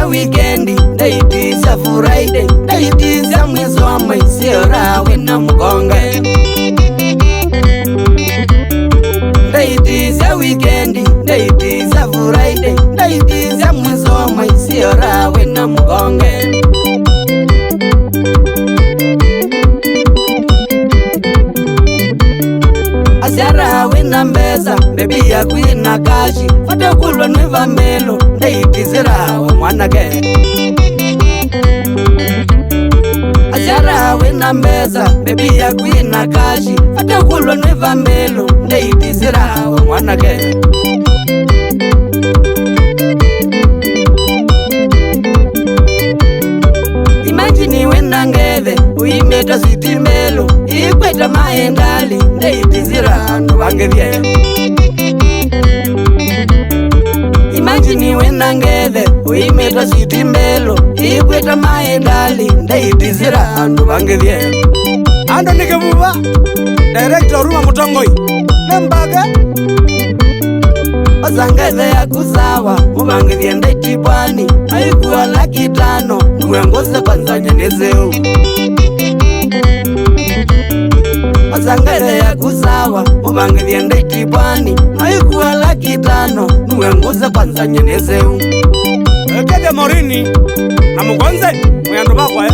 ndaitizia weekend, ndaitizia Friday, ndaitizia mwezi wa maisiora wina mgonge. Ndaitizia weekend, ndaitizia Friday, ndaitizia mwezi wa maisiora wina mgonge. Asiara wina mbeza, baby ya kwina kashi, fata kulwa nwiva melo, ndaitizira wa mwanake. Asiara wina mbeza, baby ya kwina kashi, fata kulwa nwiva melo, ndaitizira wa mwanake. Imagine wina ngeve, uimeta siti melo, ikweta maendali, ndaitizira nuwangevye. Imagine wina ngeve, uimeta siti melo, ikweta maendali, ndaitizira nuwangevye. Ando nikevuva Director Ruma Mutongoi Nembage Ozangeze ya kuzawa Mubangevye ndaitibwani Haikuwa laki tano Nuwengoze kwanza nyenezeu. Ozangeze ya kuzawa Mubangevye ndaitibwani Haikuwa laki tano Nuwengoze kwanza nyenezeu. Ekede Morini Na Mugonze Muyandu bakwa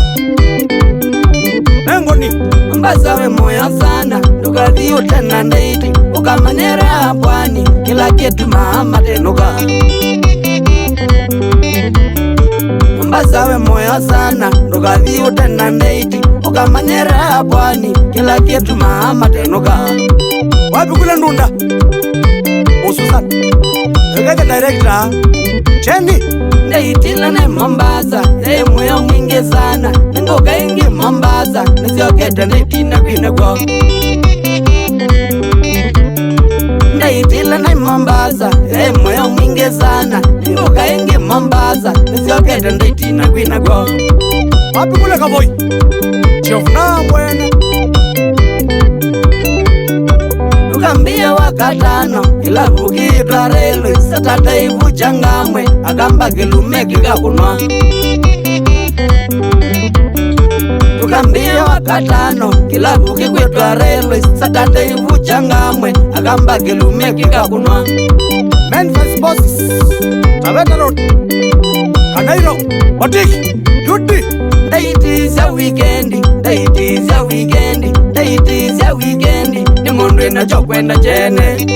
Nengoni Mbazawe moyo sana Ndukathi utena ndaiti Ukamanyera pwani Kila kitu mama tenuka. Mbazawe moyo sana Ndukathi utena ndaiti Ukamanyera pwani Kila kitu mama tenuka. Wapi kule Ndunda Ususan Ekede Director Chendi Ndaitila ne Mombasa moyo mwingi sana Ningoka ingi Mombasa Nisiokete ndaitina kwina kwa. Ndaitila ne Mombasa moyo mwingi sana Ningoka ingi Mombasa Nisiokete ndaitina kwina kwa. Wapi kule Kaboi Chiofuna mwene Tukambia wakatano ila kukitwa railway Saturday vuchangamwe akamba kilume kikakunwa. Tukambia wakatano kila kukikwitwa railway Saturday vuchangamwe akamba kilume kikakunwa. Memphis Bosses Taveta Road Kanairo Watiki Yudi Ndaitizia weekend, ndaitizia weekend, ndaitizia weekend Ni mundu inachokwenda chene.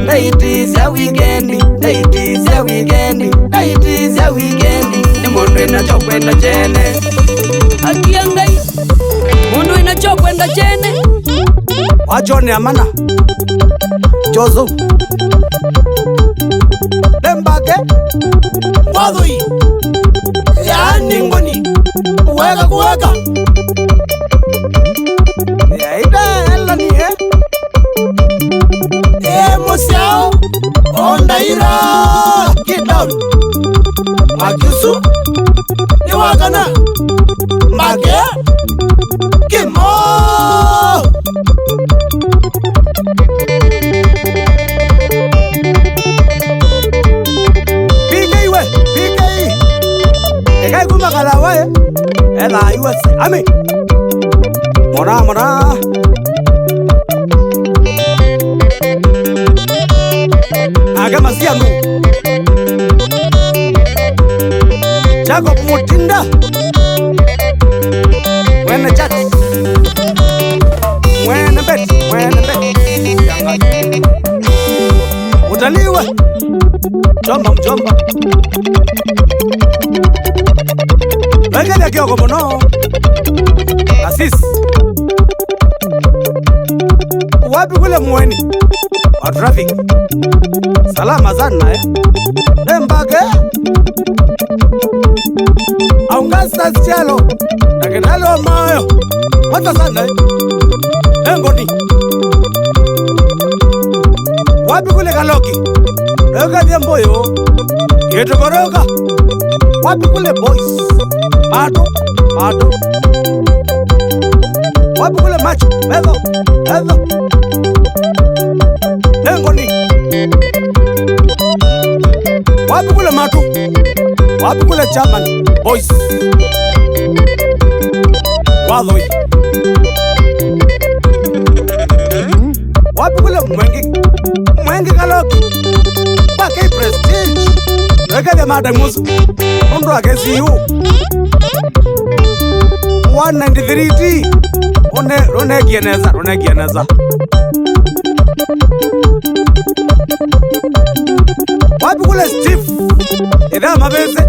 Ndaitizia weekend, ndaitizia weekend, ndaitizia weekend Ni mundu inachokwenda chene. Akiangai mundu inachokwenda chene. Wajone Amana Jozo Nembage Wadhui Yani ngoni Uweka kuweka Yaida hela ni Musiao Ondaira Get down Makisu Ni wakana Mage Kimo Kalawaye Ela USA Ami Mora Agama siyangu Jacob Mutinda Mwene chat Mwene bet Utaliwe Mjomba Wengine kioko mono Asis Wapi kule Mweni wa traffic Salama sana Nembage Aungasa sialo Nakinalo mayo Wata sana Nengoni Wapi kule Kaloki Weka vya mboyo Yetu koroka Wapi kule boys Mato Wapi kule macho Mezo Nengoni Wapi kule Matu? Wapi kule Chairman Boys? Wadhoi. Wapi kule Mwengi Kaloki? Bake Prestige. Weka the Madam Musu. Ondo akesi yu. 193T. Rone kieneza. Wapi kule Steve? Eda mabeze.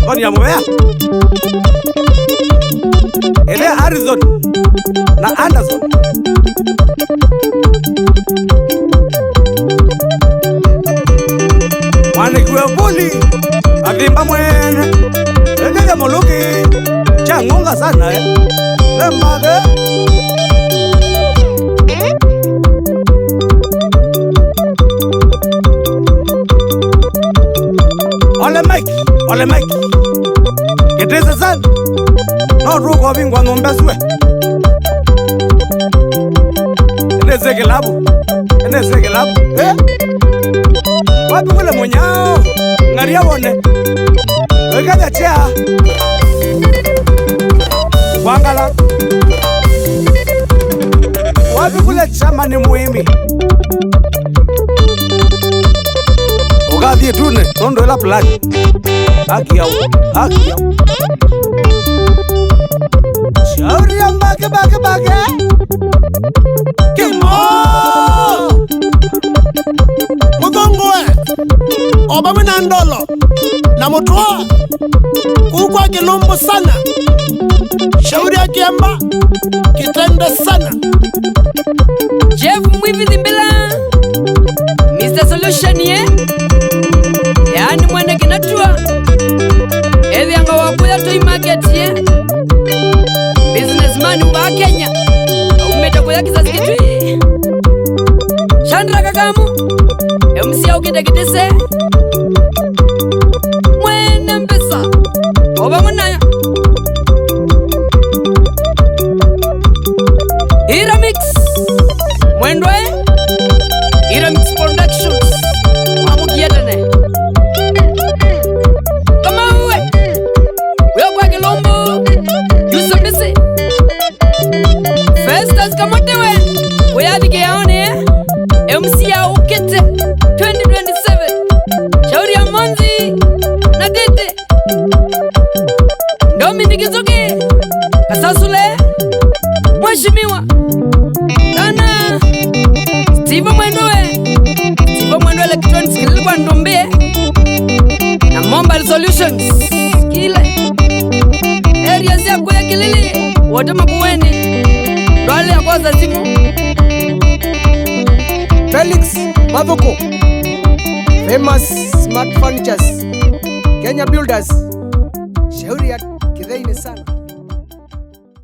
Koni ya mwea. Eda Arizona na Anderson. Mwanekiwe buli avimba mwene. Eda moluki changunga sana Lemage. Ole Mike. Geteze sana. No ruko bingwa ngombe suwe. Eneze kelabu. Wapi kule Monyao? Ngaria wone. Wekaja chia. Wangala. Wapi kule chama ni muhimi. Ugadhi tune, tondo ela plani. Haki yao. Shauri ya bake. Kimo! Mugongwe! Oba mwana ndolo. Na mutua. Kukwa kilumbu sana. Shauri ya kiamba. Kitende sana. Jeff Mwivi Dhimbila. Mr. Solution ye. Yani mwene kinatua. Evi anga wakuya toi market ye. Businessman uba Kenya. Umeta kuya kizazi kitui. Chandra Kakamu. MC au kitekitise. Mwene mpesa. Oba mwanaya. Iramix. Mwendwe. Iramix Productions. Wamukietene. Kama uwe. Uyo kwa Kilombo. Yusubisi. Festas kamotewe. Uyadhike yaone. MC ya ukete 2027. Shauri ya Monzi na Tete. Dominic Kizuki. Kasasule. Mheshimiwa Dana Steve Mwendo Electronics kilikuwa Ndombie na Mobile Solutions kile areas ya kwa Kilili wote makueni dole ya kwanza simu Felix Mavoko, Famous Smart Furnitures, Kenya Builders. Shauri ya Kitheini sana.